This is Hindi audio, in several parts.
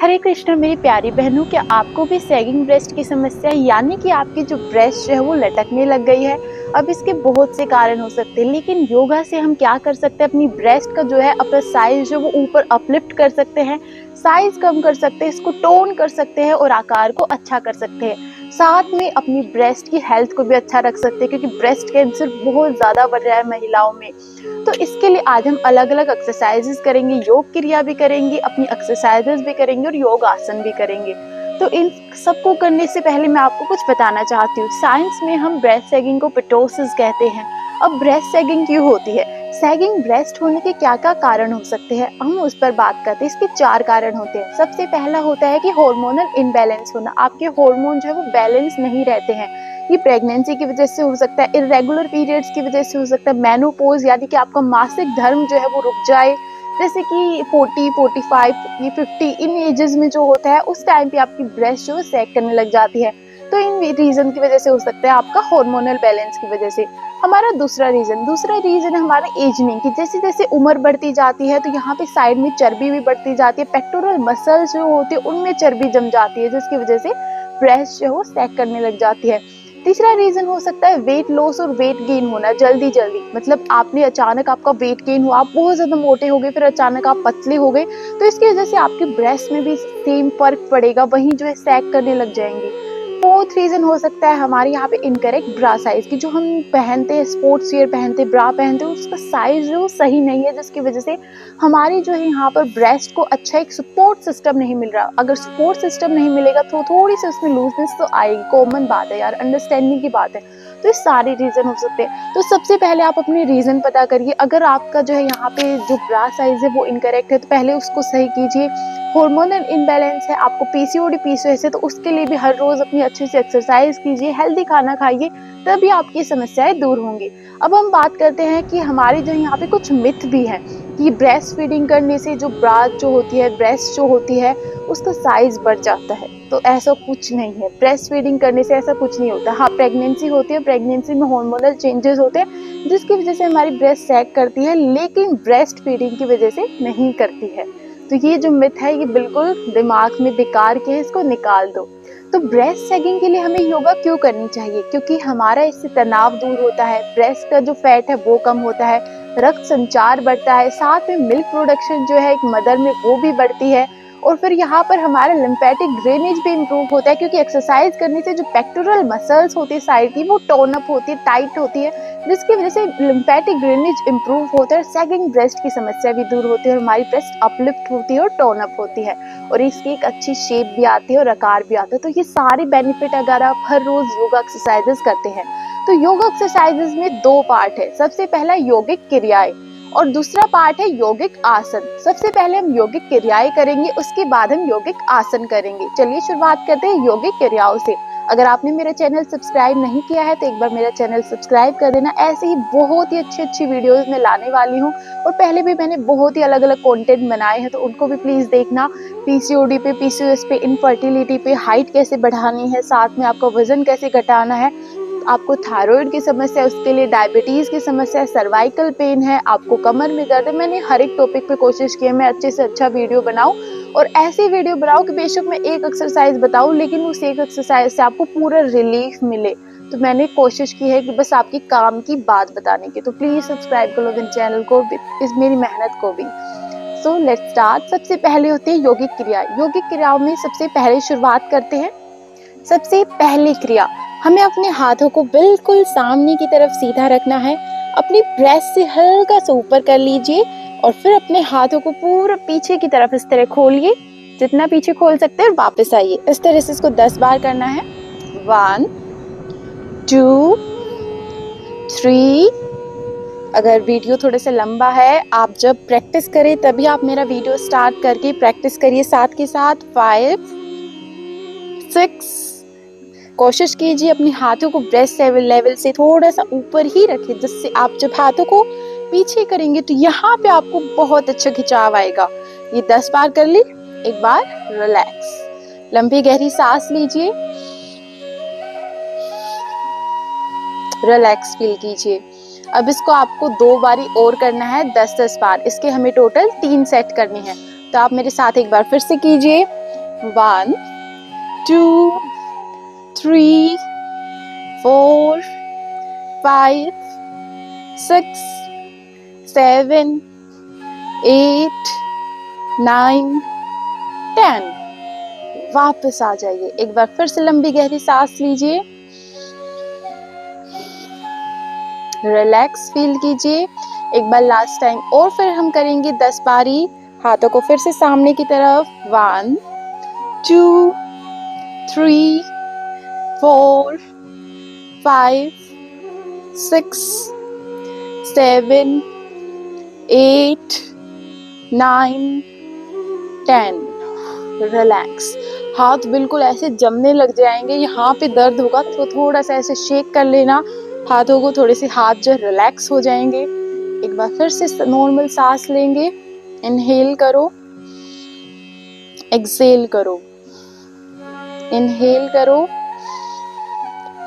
हरे कृष्ण मेरी प्यारी बहनों, क्या आपको भी सैगिंग ब्रेस्ट की समस्या यानी कि आपकी जो ब्रेस्ट है वो लटकने लग गई है? अब इसके बहुत से कारण हो सकते हैं, लेकिन योगा से हम क्या कर सकते हैं, अपनी ब्रेस्ट का जो है अपना साइज जो वो ऊपर अपलिफ्ट कर सकते हैं, साइज कम कर सकते हैं, इसको टोन कर सकते हैं और आकार को अच्छा कर सकते हैं। साथ में अपनी ब्रेस्ट की हेल्थ को भी अच्छा रख सकते हैं, क्योंकि ब्रेस्ट कैंसर बहुत ज्यादा बढ़ रहा है महिलाओं में। तो इसके लिए आज हम अलग अलग एक्सरसाइजेस करेंगे, योग क्रिया भी करेंगे, अपनी एक्सरसाइजेस भी करेंगे और योग आसन भी करेंगे। तो इन सबको करने से पहले मैं आपको कुछ बताना चाहती हूँ। साइंस में हम ब्रेस्ट सैगिंग को पिटोसिस कहते हैं। अब ब्रेस्ट सैगिंग क्यों होती है, सैगिंग ब्रेस्ट होने के क्या क्या कारण हो सकते हैं, हम उस पर बात करते हैं। इसके 4 कारण होते हैं। सबसे पहला होता है कि हार्मोनल इनबैलेंस होना, आपके हार्मोन जो है वो बैलेंस नहीं रहते हैं। ये प्रेगनेंसी की वजह से हो सकता है, इरेगुलर पीरियड्स की वजह से हो सकता है, मेनोपॉज यानी कि आपका मासिक धर्म जो है वो रुक जाए, जैसे कि 40, 45, ये 50 इन एजेस में जो होता है उस टाइम पे आपकी ब्रेस्ट जो है सैग करने लग जाती है। तो इन रीजन की वजह से हो सकता है, आपका हार्मोनल बैलेंस की वजह से। हमारा दूसरा रीजन है हमारा एजनिंग की। जैसे जैसे उम्र बढ़ती जाती है तो यहाँ पे साइड में चर्बी भी बढ़ती जाती है, पेक्टोरल मसल्स जो होते हैं उनमें चर्बी जम जाती है, जिसकी वजह से ब्रेस्ट जो है वो सैग करने लग जाती है। तीसरा रीजन हो सकता है वेट लॉस और वेट गेन होना जल्दी, मतलब आपने अचानक आपका वेट गेन हुआ, आप बहुत ज्यादा मोटे हो गए, फिर अचानक आप पतले हो गए, तो इसकी वजह से आपके ब्रेस्ट में भी सेम फर्क पड़ेगा, वहीं जो है सैग करने लग जाएंगे। फोर्थ रीजन हो सकता है हमारे यहाँ पे इनकरेक्ट ब्रा साइज की, जो हम पहनते हैं, स्पोर्ट्स वियर पहनते हैं, ब्रा पहनते हैं, उसका साइज जो सही नहीं है, जिसकी वजह से हमारी जो है यहाँ पर ब्रेस्ट को अच्छा एक सपोर्ट सिस्टम नहीं मिल रहा। अगर सपोर्ट सिस्टम नहीं मिलेगा तो थोड़ी सी उसमें लूजनेस तो आएगी, कॉमन बात है यार, अंडरस्टैंडिंग की बात है। तो ये सारे रीजन हो सकते हैं। तो सबसे पहले आप अपने रीजन पता करिए। अगर आपका जो है यहाँ पे जो ब्रा साइज है वो इनकरेक्ट है तो पहले उसको सही कीजिए। हार्मोनल इनबैलेंस है, आपको पीसीओडी पीसीओएस है, तो उसके लिए भी हर रोज अपनी अच्छे से एक्सरसाइज कीजिए, हेल्दी खाना खाइए, तभी आपकी समस्याएं दूर होंगी। अब हम बात करते हैं कि हमारी जो यहाँ पे कुछ मिथ भी हैं कि ब्रेस्ट फीडिंग करने से जो ब्रा जो होती है, ब्रेस्ट जो होती है, उसका साइज बढ़ जाता है। तो ऐसा कुछ नहीं है, ब्रेस्ट फीडिंग करने से ऐसा कुछ नहीं होता। हाँ, प्रेगनेंसी होती है, प्रेगनेंसी में हार्मोनल चेंजेस होते हैं जिसकी वजह से हमारी ब्रेस्ट सैग करती है, लेकिन ब्रेस्ट फीडिंग की वजह से नहीं करती है। तो ये जो मिथ है ये बिल्कुल दिमाग में बेकार के, इसको निकाल दो। तो ब्रेस्ट सैगिंग के लिए हमें योगा क्यों करनी चाहिए, क्योंकि हमारा इससे तनाव दूर होता है, ब्रेस्ट का जो फैट है वो कम होता है, रक्त संचार बढ़ता है, साथ में मिल्क प्रोडक्शन जो है एक मदर में वो भी बढ़ती है, और फिर यहाँ पर हमारा लिम्फेटिक ड्रेनेज भी इम्प्रूव होता है, क्योंकि एक्सरसाइज करने से जो पेक्टोरल मसल्स होती है साइड की वो टोन अप होती है, टाइट होती है, जिसकी वजह से लिम्फेटिक ड्रेनेज इम्प्रूव होता है, सैगिंग ब्रेस्ट की समस्या भी दूर होती है, और हमारी ब्रेस्ट अपलिफ्ट होती है और टोन अप होती है, और इसकी एक अच्छी शेप भी आती है और आकार भी आता है। तो ये सारे बेनिफिट अगर आप हर रोज योगा एक्सरसाइजेस करते हैं। तो योगा एक्सरसाइजेस में 2 पार्ट है। सबसे पहला यौगिक क्रियाएं और दूसरा पार्ट है यौगिक आसन। सबसे पहले हम यौगिक क्रियाएं करेंगे, उसके बाद हम यौगिक आसन करेंगे। चलिए शुरुआत करते हैं यौगिक क्रियाओं से। अगर आपने मेरा चैनल सब्सक्राइब नहीं किया है तो एक बार मेरा चैनल सब्सक्राइब कर देना। ऐसे ही बहुत ही अच्छी वीडियोस मैं लाने वाली हूँ, और पहले भी मैंने बहुत ही अलग अलग कंटेंट बनाए हैं, तो उनको भी प्लीज देखना। पीसीओडी पे, पीसीओएस पे, इनफर्टिलिटी पे, हाइट कैसे बढ़ानी है, साथ में आपका वजन कैसे घटाना है, आपको थायराइड की समस्या है उसके लिए, डायबिटीज की समस्या है, सर्वाइकल पेन है, आपको कमर में दर्द है, मैंने हर एक टॉपिक पे कोशिश की है मैं अच्छे से अच्छा वीडियो बनाऊं, और ऐसी वीडियो बनाऊं कि बेशक मैं एक एक्सरसाइज बताऊं लेकिन उस एक एक्सरसाइज से आपको पूरा रिलीफ मिले। तो मैंने कोशिश की है कि बस आपकी काम की बात बताने की। तो प्लीज सब्सक्राइब करो मेरे चैनल को, इस मेरी मेहनत को भी। So let's start. सबसे पहले होती है यौगिक क्रिया। यौगिक क्रियाओं में सबसे पहले शुरुआत करते हैं। सबसे पहली क्रिया, हमें अपने हाथों को बिल्कुल सामने की तरफ सीधा रखना है, अपनी ब्रेस्ट से हल्का सा ऊपर कर लीजिए, और फिर अपने हाथों को पूरा पीछे की तरफ इस तरह खोलिए, जितना पीछे खोल सकते हैं, वापस आइए। इस तरह से इसको 10 बार करना है। 1 2 3। अगर वीडियो थोड़ा सा लंबा है, आप जब प्रैक्टिस करें तभी आप मेरा वीडियो स्टार्ट करके प्रैक्टिस करिए साथ के साथ। 5 6। कोशिश कीजिए अपने हाथों को ब्रेस्ट लेवल से थोड़ा सा ऊपर ही रखें, जिससे आप जब हाथों को पीछे करेंगे तो यहाँ पे आपको बहुत अच्छा खिंचाव आएगा। ये 10 बार कर ली। एक बार रिलैक्स, लंबी गहरी सांस लीजिए, रिलैक्स फील कीजिए। अब इसको आपको 2 बारी और करना है, 10-10 बार। इसके हमें टोटल 3 सेट करने हैं। तो आप मेरे साथ एक बार फिर से कीजिए। 1 2 3 4 5 6 7 8 9 10। वापस आ जाइए। एक बार फिर से लंबी गहरी सांस लीजिए, रिलैक्स फील कीजिए। एक बार लास्ट टाइम और फिर हम करेंगे 10 बारी। हाथों को फिर से सामने की तरफ। 1 2 3 4 5 6 7 8 9 10। रिलैक्स। हाथ बिल्कुल ऐसे जमने लग जाएंगे, यहाँ पे दर्द होगा तो थोड़ा सा ऐसे शेक कर लेना हाथों को, थोड़े से हाथ जो रिलैक्स हो जाएंगे। एक बार फिर से नॉर्मल सांस लेंगे। इनहेल करो, एक्सहेल करो, इनहेल करो,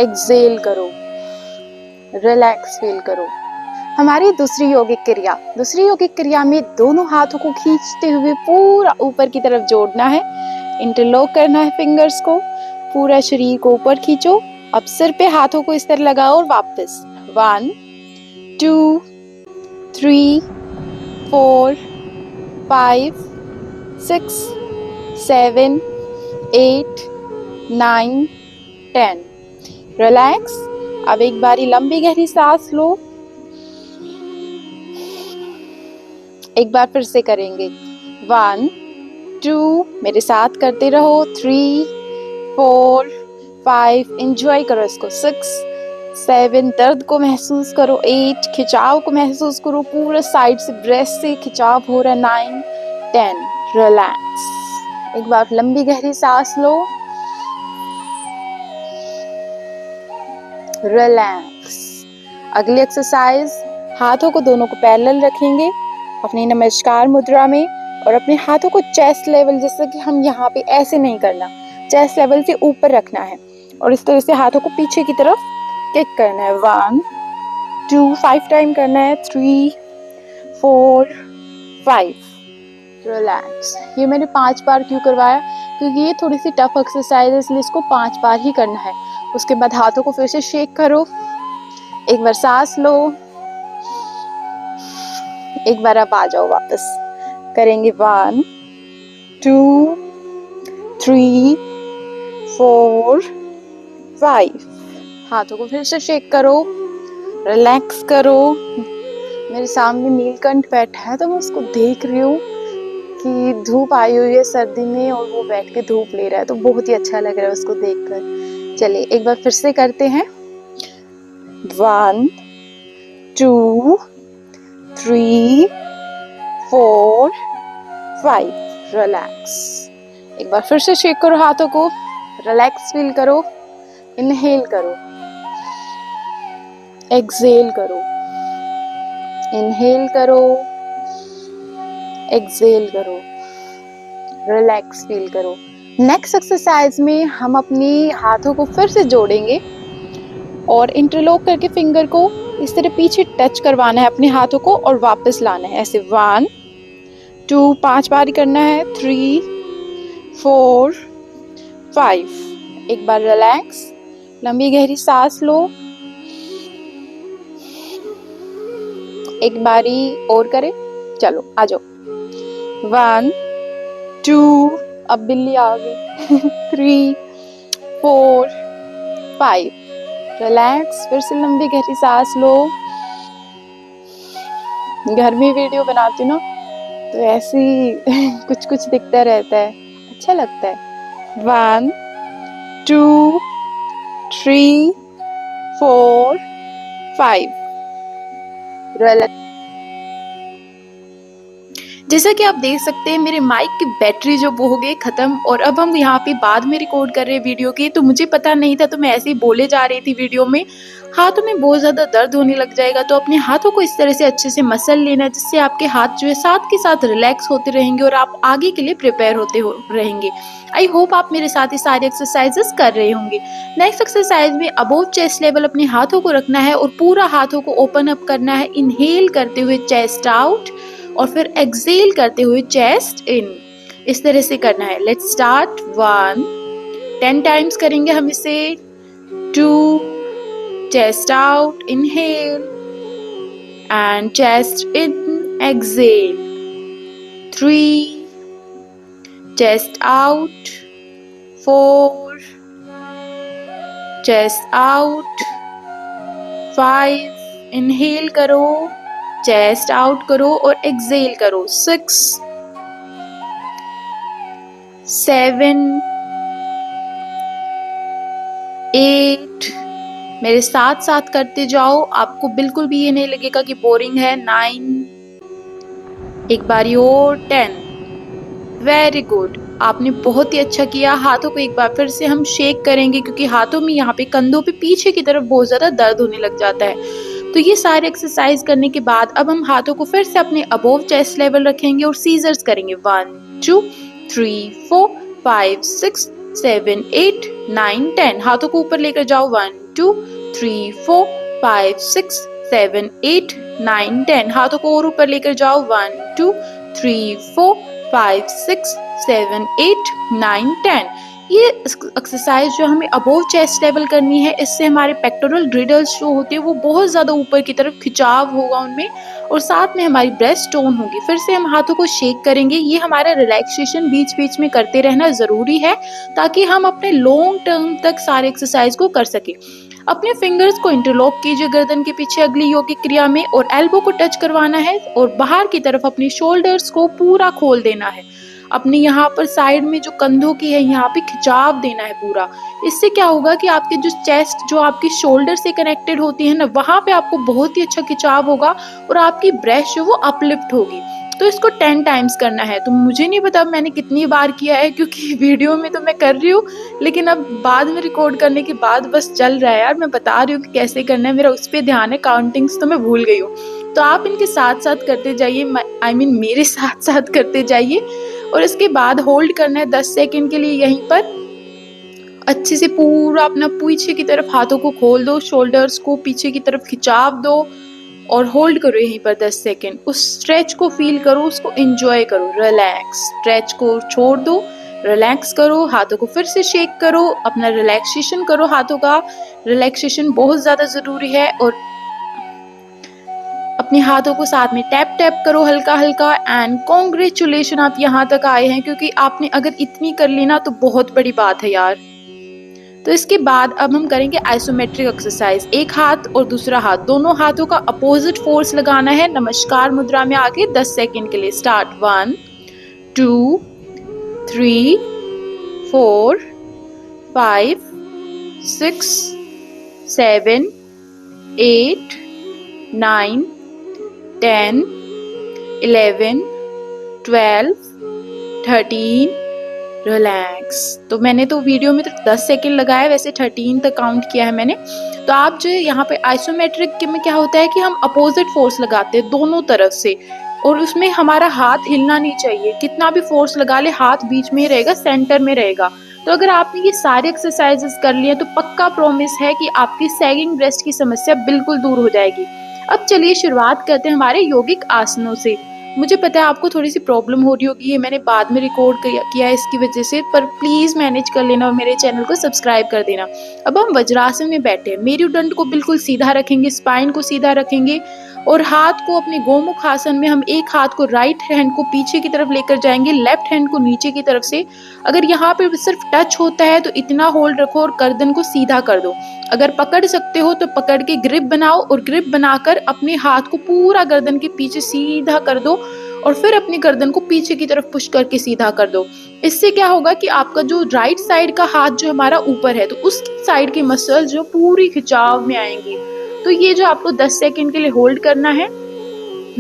एक्सहेल करो, रिलैक्स फील करो। हमारी दूसरी यौगिक क्रिया में दोनों हाथों को खींचते हुए पूरा ऊपर की तरफ जोड़ना है, इंटरलॉक करना है फिंगर्स को, पूरा शरीर को ऊपर खींचो। अब सिर पे हाथों को इस तरह लगाओ और वापस 1 2 3 4 5 6 7 8 9 10। रिलैक्स। अब एक बारी लंबी गहरी सांस लो। एक बार फिर से करेंगे। 1 2, मेरे साथ करते रहो। 3 4 5, एंजॉय करो इसको। 6 7, दर्द को महसूस करो। 8, खिंचाव को महसूस करो, पूरा साइड से ब्रेस्ट से खिंचाव हो रहा है। 9 10, रिलैक्स। एक बार लंबी गहरी सांस लो, रिलैक्स। अगली एक्सरसाइज, हाथों को दोनों को पैरेलल रखेंगे अपनी नमस्कार मुद्रा में, और अपने हाथों को चेस्ट लेवल, जैसे कि हम यहाँ पे ऐसे नहीं करना, चेस्ट लेवल से ऊपर रखना है और इस तरह से हाथों को पीछे की तरफ किक करना है। 1 2, 5 टाइम करना है। 3 4 5, रिलैक्स। ये मैंने 5 बार क्यों करवाया, क्योंकि ये थोड़ी सी टफ एक्सरसाइज है, इसलिए इसको 5 बार ही करना है। उसके बाद हाथों को फिर से शेक करो। एक बार सांस लो, एक बार आप आ जाओ वापस। करेंगे 1 2 3 4 5। हाथों को फिर से शेक करो, रिलैक्स करो। मेरे सामने नीलकंठ बैठा है तो मैं उसको देख रही हूँ कि धूप आई हुई है सर्दी में और वो बैठ के धूप ले रहा है, तो बहुत ही अच्छा लग रहा है उसको देखकर। चलिए एक बार फिर से करते हैं। 1 2 3 4 5, रिलैक्स। एक बार फिर से शेक करो हाथों को, रिलैक्स फील करो। इनहेल करो, एक्सहेल करो, इनहेल करो, एक्सहेल करो, रिलैक्स फील करो। नेक्स्ट एक्सरसाइज में हम अपनी हाथों को फिर से जोड़ेंगे और इंटरलॉक करके फिंगर को इस तरह पीछे टच करवाना है अपने हाथों को और वापस लाना है ऐसे। 1 2, 5 बार करना है। 3 4 5। एक बार रिलैक्स, लंबी गहरी सांस लो। एक बारी और करें, चलो आ जाओ। 1 2, अब बिल्ली आ गई। 3 4 5, रिलैक्स। फिर से लंबी गहरी सांस लो। घर में वीडियो बनाती ना तो ऐसे ही कुछ कुछ दिखता रहता है, अच्छा लगता है। 1 2 3 4 5, रिलैक्स। जैसा कि आप देख सकते हैं मेरे माइक की बैटरी जो वो हो गई खत्म, और अब हम यहाँ पे बाद में रिकॉर्ड कर रहे हैं वीडियो की, तो मुझे पता नहीं था, तो मैं ऐसे ही बोले जा रही थी वीडियो में। हाथों में बहुत ज्यादा दर्द होने लग जाएगा, तो अपने हाथों को इस तरह से अच्छे से मसल लेना, जिससे आपके हाथ जो है साथ के साथ रिलैक्स होते रहेंगे और आप आगे के लिए प्रिपेयर होते रहेंगे। आई होप आप मेरे साथ ये सारी एक्सरसाइजेस कर रहे होंगे। नेक्स्ट एक्सरसाइज में अबोव चेस्ट लेवल अपने हाथों को रखना है और पूरा हाथों को ओपन अप करना है, इनहेल करते हुए चेस्ट आउट और फिर एक्सहेल करते हुए चेस्ट इन। इस तरह से करना है। Let's start. 1, 10 टाइम्स करेंगे हम इसे। 2, chest out, inhale and chest in, exhale. 3, chest out. 4, chest out. 5, inhale करो, चेस्ट आउट करो और एक्सहेल करो। 6, 7, 8, मेरे साथ साथ करते जाओ, आपको बिल्कुल भी ये नहीं लगेगा कि बोरिंग है। 9, एक बारी और 10। वेरी गुड, आपने बहुत ही अच्छा किया। हाथों को एक बार फिर से हम शेक करेंगे क्योंकि हाथों में यहाँ पे कंधों पे पीछे की तरफ बहुत ज्यादा दर्द होने लग जाता है। तो ये सारे एक्सरसाइज करने के बाद अब हम हाथों को फिर से अपने अबोव चेस्ट लेवल रखेंगे और सीजर्स करेंगे। 1, 2, 3, 4, 5, 6, 7, 8, 9, 10। हाथों को ऊपर लेकर जाओ। 1, 2, 3, 4, 5, 6, 7, 8, 9, 10। हाथों को और ऊपर लेकर जाओ। 1, 2, 3, 4, 5, 6, 7, 8, 9, 10। ये एक्सरसाइज जो हमें अबोव चेस्ट लेवल करनी है, इससे हमारे पेक्टोरल ग्रिडल्स जो होते हैं वो बहुत ज्यादा ऊपर की तरफ खिंचाव होगा उनमें, और साथ में हमारी ब्रेस्ट टोन होगी। फिर से हम हाथों को शेक करेंगे। ये हमारा रिलैक्सेशन बीच बीच में करते रहना जरूरी है ताकि हम अपने लॉन्ग टर्म तक सारे एक्सरसाइज को कर सके। अपने फिंगर्स को इंटरलॉक कीजिए गर्दन के पीछे अगली योगिक क्रिया में, और एल्बो को टच करवाना है और बाहर की तरफ अपने शोल्डर्स को पूरा खोल देना है। अपने यहाँ पर साइड में जो कंधों की है यहाँ पे खिंचाव देना है पूरा। इससे क्या होगा कि आपके जो चेस्ट जो आपकी शोल्डर से कनेक्टेड होती है ना, वहां पे आपको बहुत ही अच्छा खिंचाव होगा और आपकी ब्रेस्ट जो वो अपलिफ्ट होगी। तो इसको 10 टाइम्स करना है। तो मुझे नहीं पता मैंने कितनी बार किया है क्योंकि वीडियो में तो मैं कर रही हूँ, लेकिन अब बाद में रिकॉर्ड करने के बाद बस चल रहा है यार, मैं बता रही हूँ कि कैसे करना है, मेरा उस पर ध्यान है। काउंटिंग्स तो मैं भूल गई हूँ। तो आप इनके साथ साथ करते जाइए, मेरे साथ साथ करते जाइए। और इसके बाद होल्ड करना है 10 सेकंड के लिए यहीं पर। अच्छे से पूरा अपना पीछे की तरफ हाथों को खोल दो, शोल्डर्स को पीछे की तरफ खिंचाव दो और होल्ड करो यहीं पर 10 सेकंड। उस स्ट्रेच को फील करो, उसको एंजॉय करो। रिलैक्स, स्ट्रेच को छोड़ दो, रिलैक्स करो। हाथों को फिर से शेक करो, अपना रिलैक्सेशन करो। हाथों का रिलैक्सेशन बहुत ज्यादा जरूरी है। और अपने हाथों को साथ में टैप टैप करो हल्का हल्का। एंड कॉन्ग्रेचुलेशन, आप यहाँ तक आए हैं, क्योंकि आपने अगर इतनी कर ली ना तो बहुत बड़ी बात है यार। तो इसके बाद अब हम करेंगे आइसोमेट्रिक एक्सरसाइज। एक हाथ और दूसरा हाथ, दोनों हाथों का अपोजिट फोर्स लगाना है नमस्कार मुद्रा में आके 10 सेकंड के लिए। स्टार्ट। 1, 2, 3, 4, 5, 6, 7, 8, 9, 10, 11, 12, 13। रिलैक्स। तो मैंने तो वीडियो में तो 10 सेकंड लगाया, वैसे 13 तक काउंट किया है मैंने। तो आप जो यहाँ पे आइसोमेट्रिक में क्या होता है कि हम अपोजिट फोर्स लगाते हैं दोनों तरफ से, और उसमें हमारा हाथ हिलना नहीं चाहिए। कितना भी फोर्स लगा ले, हाथ बीच में ही रहेगा, सेंटर में रहेगा। तो अगर आपने ये सारे एक्सरसाइजेस कर लिए तो पक्का प्रॉमिस है कि आपकी सैगिंग ब्रेस्ट की समस्या बिल्कुल दूर हो जाएगी। अब चलिए शुरुआत करते हैं हमारे योगिक आसनों से। मुझे पता है आपको थोड़ी सी प्रॉब्लम हो रही होगी, ये मैंने बाद में रिकॉर्ड किया है इसकी वजह से, पर प्लीज मैनेज कर लेना और मेरे चैनल को सब्सक्राइब कर देना। अब हम वज्रासन में बैठे हैं। मेरुदंड को बिल्कुल सीधा रखेंगे, स्पाइन को सीधा रखेंगे और हाथ को अपने गोमुख आसन में हम एक हाथ को राइट हैंड को पीछे की तरफ लेकर जाएंगे, लेफ्ट हैंड को नीचे की तरफ से। अगर यहाँ पे सिर्फ टच होता है तो इतना होल्ड रखो और गर्दन को सीधा कर दो। अगर पकड़ सकते हो तो पकड़ के ग्रिप बनाओ और ग्रिप बनाकर अपने हाथ को पूरा गर्दन के पीछे सीधा कर दो और फिर अपनी गर्दन को पीछे की तरफ पुश करके सीधा कर दो। इससे क्या होगा कि आपका जो राइट साइड का हाथ जो हमारा ऊपर है तो उस साइड की मसल जो पूरी खिंचाव में आएंगी। तो ये जो आपको 10 सेकंड के लिए होल्ड करना है।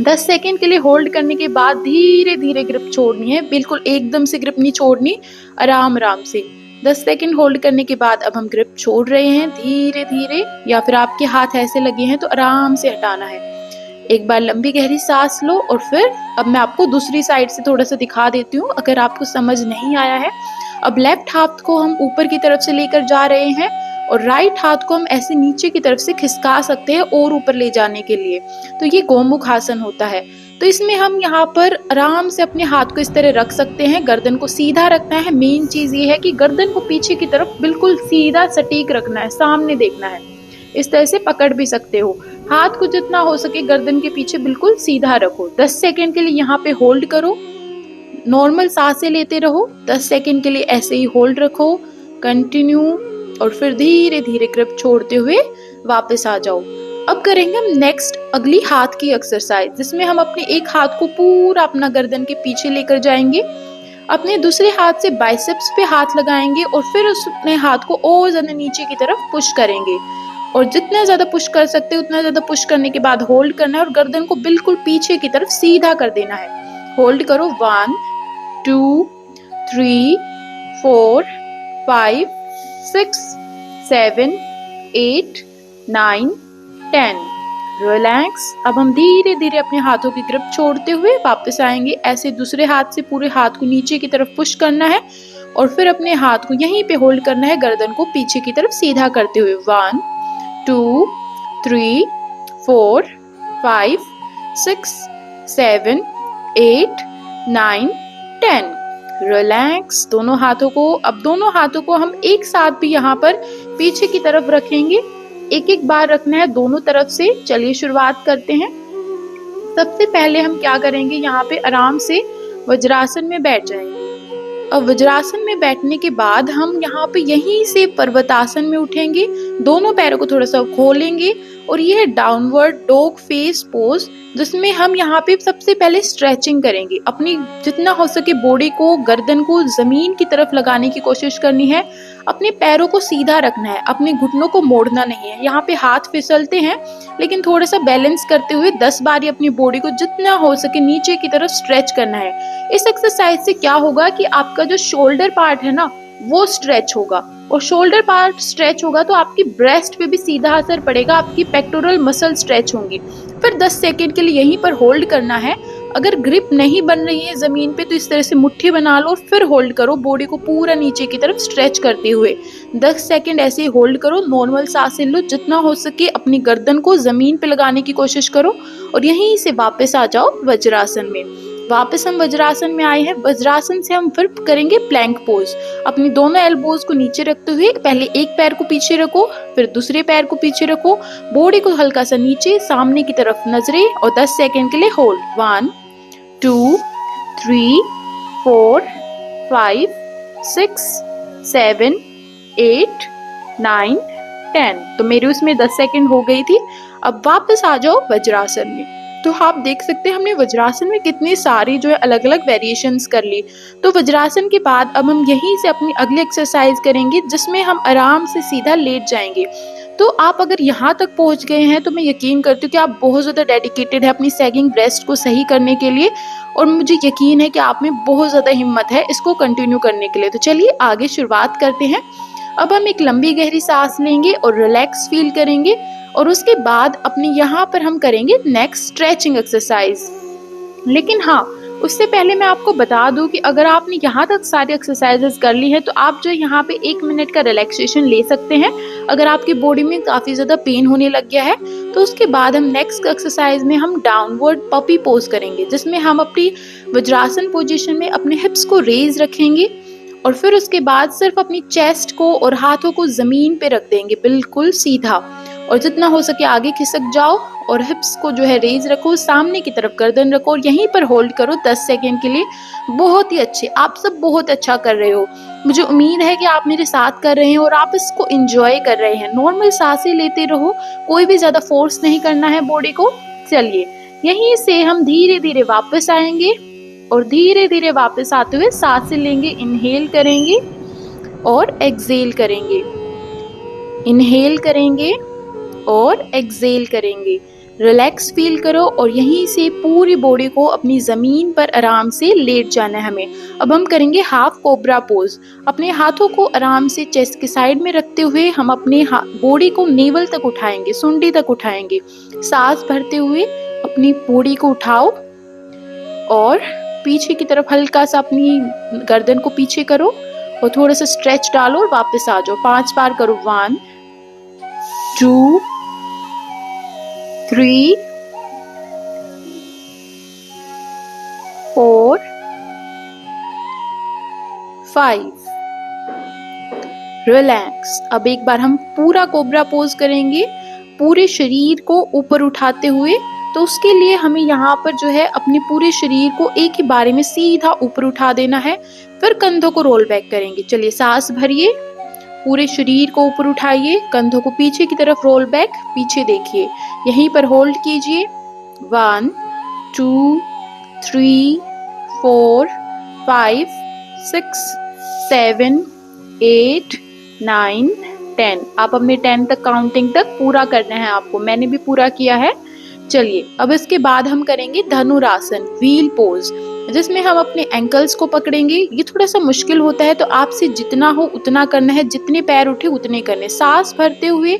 10 सेकंड के लिए होल्ड करने के बाद धीरे धीरे ग्रिप छोड़नी है, बिल्कुल एकदम से ग्रिप नहीं छोड़नी, आराम आराम से। 10 सेकंड होल्ड करने के बाद अब हम ग्रिप छोड़ रहे हैं धीरे धीरे, या फिर आपके हाथ ऐसे लगे हैं तो आराम से हटाना है। एक बार लंबी गहरी सांस लो और फिर अब मैं आपको दूसरी साइड से थोड़ा सा दिखा देती हूँ अगर आपको समझ नहीं आया है। अब लेफ्ट हाथ को हम ऊपर की तरफ से लेकर जा रहे हैं और राइट हाथ को हम ऐसे नीचे की तरफ से खिसका सकते हैं और ऊपर ले जाने के लिए। तो ये गोमुख आसन होता है। तो तो इसमें हम यहाँ पर आराम से अपने हाथ को इस तरह रख सकते हैं, गर्दन को सीधा रखना है। मेन चीज ये है कि गर्दन को पीछे की तरफ बिल्कुल सीधा सटीक रखना है, सामने देखना है। इस तरह से पकड़ भी सकते हो। हाथ को जितना हो सके गर्दन के पीछे बिल्कुल सीधा रखो। 10 सेकंड के लिए यहाँ पे होल्ड करो, नॉर्मल सांसें लेते रहो। 10 सेकंड के लिए ऐसे ही होल्ड रखो, कंटिन्यू, और फिर धीरे धीरे ग्रिप छोड़ते हुए वापस आ जाओ। अब करेंगे हम नेक्स्ट अगली हाथ की एक्सरसाइज, जिसमें हम अपने एक हाथ को पूरा अपना गर्दन के पीछे लेकर जाएंगे, अपने दूसरे हाथ से बाइसेप्स पे हाथ लगाएंगे और फिर अपने हाथ को और ज्यादा नीचे की तरफ पुश करेंगे। और जितना ज्यादा पुश कर सकते हो उतना ज्यादा पुश करने के बाद होल्ड करना है और गर्दन को बिल्कुल पीछे की तरफ सीधा कर देना है। होल्ड करो, 1 2 3 4 5 6 7 8 9 10। रिलैक्स। अब हम धीरे धीरे अपने हाथों की ग्रिप छोड़ते हुए वापस आएंगे। ऐसे दूसरे हाथ से पूरे हाथ को नीचे की तरफ पुश करना है और फिर अपने हाथ को यहीं पे होल्ड करना है, गर्दन को पीछे की तरफ सीधा करते हुए। 1 2 3 4 5 6 7 8 9 10। रिलैक्स। दोनों हाथों को, अब दोनों हाथों को हम एक साथ भी यहाँ पर पीछे की तरफ रखेंगे। एक एक बार रखना है दोनों तरफ से। चलिए शुरुआत करते हैं। सबसे पहले हम क्या करेंगे, यहाँ पे आराम से वज्रासन में बैठ जाएंगे। अब वज्रासन में बैठने के बाद हम यहाँ पे यहीं से पर्वतासन में उठेंगे, दोनों पैरों को थोड़ा सा खोलेंगे और ये है डाउनवर्ड डॉग फेस पोज, जिसमें हम यहाँ पे सबसे पहले स्ट्रेचिंग करेंगे। अपनी जितना हो सके बॉडी को, गर्दन को जमीन की तरफ लगाने की कोशिश करनी है। अपने पैरों को सीधा रखना है, अपने घुटनों को मोड़ना नहीं है। यहाँ पे हाथ फिसलते हैं लेकिन थोड़ा सा बैलेंस करते हुए 10 बार अपनी बॉडी को जितना हो सके नीचे की तरफ स्ट्रेच करना है। इस एक्सरसाइज से क्या होगा कि आपका जो शोल्डर पार्ट है ना वो स्ट्रेच होगा, और शोल्डर पार्ट स्ट्रेच होगा तो आपकी ब्रेस्ट पे भी सीधा असर पड़ेगा, आपकी पेक्टोरल मसल स्ट्रेच होंगी। फिर 10 सेकंड के लिए यहीं पर होल्ड करना है। अगर ग्रिप नहीं बन रही है जमीन पे तो इस तरह से मुट्ठी बना लो और फिर होल्ड करो, बॉडी को पूरा नीचे की तरफ स्ट्रेच करते हुए 10 सेकंड ऐसे ही होल्ड करो। नॉर्मल सांसें लो, जितना हो सके अपनी गर्दन को जमीन पे लगाने की कोशिश करो और यहीं से वापस आ जाओ वज्रासन में। वापस हम वज्रासन में आए हैं। वज्रासन से हम फिर करेंगे प्लैंक पोज। अपनी दोनों एल्बोज को नीचे रखते हुए पहले एक पैर को पीछे रखो, फिर दूसरे पैर को पीछे रखो, बॉडी को हल्का सा नीचे सामने की तरफ नजरें, और 10 सेकंड के लिए होल्ड। 1 2 3 4 5 6 7 8 9 10। तो मेरी उसमें 10 सेकंड हो गई थी। अब वापस आ जाओ वज्रासन में। तो आप देख सकते हैं हमने वज्रासन में कितनी सारी जो है अलग अलग वेरिएशंस कर ली। तो वज्रासन के बाद अब हम यहीं से अपनी अगली एक्सरसाइज करेंगे, जिसमें हम आराम से सीधा लेट जाएंगे। तो आप अगर यहाँ तक पहुँच गए हैं तो मैं यकीन करती हूँ कि आप बहुत ज़्यादा डेडिकेटेड है अपनी सैगिंग ब्रेस्ट को सही करने के लिए, और मुझे यकीन है कि आप में बहुत ज़्यादा हिम्मत है इसको कंटिन्यू करने के लिए। तो चलिए आगे शुरुआत करते हैं। अब हम एक लंबी गहरी सांस लेंगे और रिलैक्स फील करेंगे, और उसके बाद अपने यहाँ पर हम करेंगे नेक्स्ट स्ट्रेचिंग एक्सरसाइज। लेकिन हाँ, उससे पहले मैं आपको बता दूं कि अगर आपने यहाँ तक सारी एक्सरसाइजेस कर ली है तो आप जो यहाँ पे 1 मिनट का रिलैक्सेशन ले सकते हैं। अगर आपकी बॉडी में काफ़ी ज़्यादा पेन होने लग गया है तो उसके बाद हम नेक्स्ट एक्सरसाइज में हम डाउनवर्ड पपी पोज करेंगे, जिसमें हम अपनी वज्रासन पोजीशन में अपने हिप्स को रेज रखेंगे और फिर उसके बाद सिर्फ अपनी चेस्ट को और हाथों को जमीन पे रख देंगे बिल्कुल सीधा, और जितना हो सके आगे खिसक जाओ और हिप्स को जो है रेज रखो, सामने की तरफ गर्दन रखो और यहीं पर होल्ड करो 10 सेकंड के लिए। बहुत ही अच्छे, आप सब बहुत अच्छा कर रहे हो। मुझे उम्मीद है कि आप मेरे साथ कर रहे हैं और आप इसको एंजॉय कर रहे हैं। नॉर्मल सांसें लेते रहो, कोई भी ज्यादा फोर्स नहीं करना है बॉडी को। चलिए यहीं से हम धीरे धीरे वापस आएंगे और धीरे धीरे वापस आते हुए सांसें लेंगे। इनहेल करेंगे और एक्सहेल करेंगे, इनहेल करेंगे और एक्सहेल करेंगे। रिलैक्स फील करो और यहीं से पूरी बॉडी को अपनी जमीन पर आराम से लेट जाना है हमें। अब हम करेंगे हाफ कोबरा पोज। अपने हाथों को आराम से चेस्ट के साइड में रखते हुए हम अपने बॉडी को नेवल तक उठाएंगे, सुंडी तक उठाएंगे। सांस भरते हुए अपनी बॉडी को उठाओ और पीछे की तरफ हल्का सा अपनी गर्दन को पीछे करो और थोड़ा सा स्ट्रेच डालो और वापस आ जाओ। 5 बार करो। 1 2 3 5, रिलैक्स। अब एक बार हम पूरा कोबरा पोज करेंगे, पूरे शरीर को ऊपर उठाते हुए। तो उसके लिए हमें यहाँ पर जो है अपने पूरे शरीर को एक ही बारे में सीधा ऊपर उठा देना है, फिर कंधों को रोल बैक करेंगे। चलिए सांस भरिए, पूरे शरीर को ऊपर उठाइए, कंधों को पीछे की तरफ रोल बैक, पीछे देखिए, यहीं पर होल्ड कीजिए। 1, 2, 3, 4, 5, 6, 7, 8, 9, 10। आप अपने 10 तक काउंटिंग तक पूरा करना है आपको, मैंने भी पूरा किया है। चलिए अब इसके बाद हम करेंगे धनुरासन, व्हील पोज, जिसमें हम अपने एंकल्स को पकड़ेंगे। ये थोड़ा सा मुश्किल होता है, तो आपसे जितना हो उतना करना है, जितने पैर उठे उतने करने। सांस भरते हुए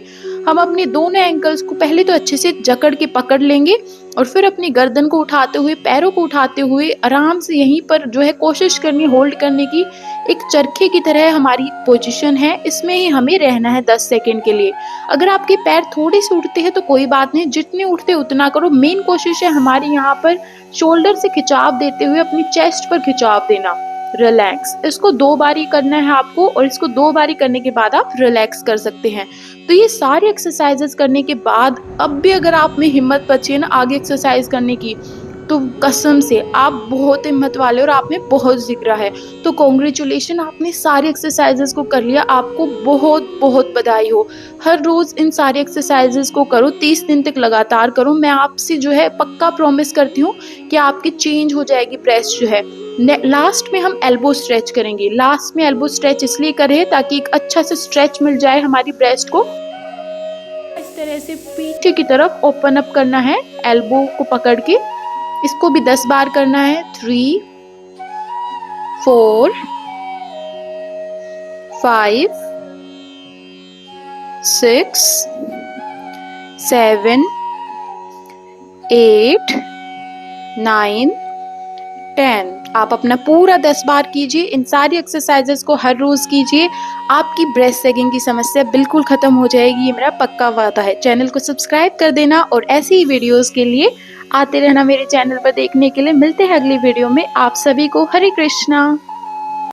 हम अपने दोनों एंकल्स को पहले तो अच्छे से जकड़ के पकड़ लेंगे, और फिर अपनी गर्दन को उठाते हुए, पैरों को उठाते हुए आराम से यहीं पर जो है कोशिश करनी होल्ड करने की। एक चरखे की तरह हमारी पोजीशन है, इसमें ही हमें रहना है 10 सेकेंड के लिए। अगर आपके पैर थोड़े से उठते हैं तो कोई बात नहीं, जितने उठते उतना करो। मेन कोशिश है हमारी यहाँ पर शोल्डर से खिंचाव देते हुए अपनी चेस्ट पर खिंचाव देना। रिलैक्स। इसको 2 बारी करना है आपको, और इसको 2 बारी करने के बाद आप रिलैक्स कर सकते हैं। तो ये सारी एक्सरसाइजेस करने के बाद अब भी अगर आप में हिम्मत बची है ना आगे एक्सरसाइज करने की, तो कसम से आप बहुत हिम्मत वाले और आप में बहुत जिगरा है। तो कॉन्ग्रेचुलेशन, आपने सारी एक्सरसाइजेस को कर लिया, आपको बहुत बहुत बधाई हो। हर रोज इन सारी एक्सरसाइजेस को करो, 30 दिन तक लगातार करो। मैं आपसे जो है पक्का प्रॉमिस करती हूँ कि आपकी चेंज हो जाएगी ब्रेस्ट जो है। लास्ट में हम एल्बो स्ट्रेच करेंगे। लास्ट में एल्बो स्ट्रेच इसलिए करें ताकि एक अच्छा से स्ट्रेच मिल जाए हमारी ब्रेस्ट को। इस तरह से पीछे की तरफ ओपन अप करना है, एल्बो को पकड़ के। इसको भी 10 बार करना है। 3, 4, 5, 6, 7, 8, 9, 10। आप अपना पूरा 10 बार कीजिए। इन सारी एक्सरसाइजेस को हर रोज कीजिए, आपकी ब्रेस्ट सैगिंग की समस्या बिल्कुल खत्म हो जाएगी, ये मेरा पक्का वादा है। चैनल को सब्सक्राइब कर देना, और ऐसी ही वीडियोस के लिए आते रहना मेरे चैनल पर देखने के लिए। मिलते हैं अगली वीडियो में। आप सभी को हरे कृष्णा।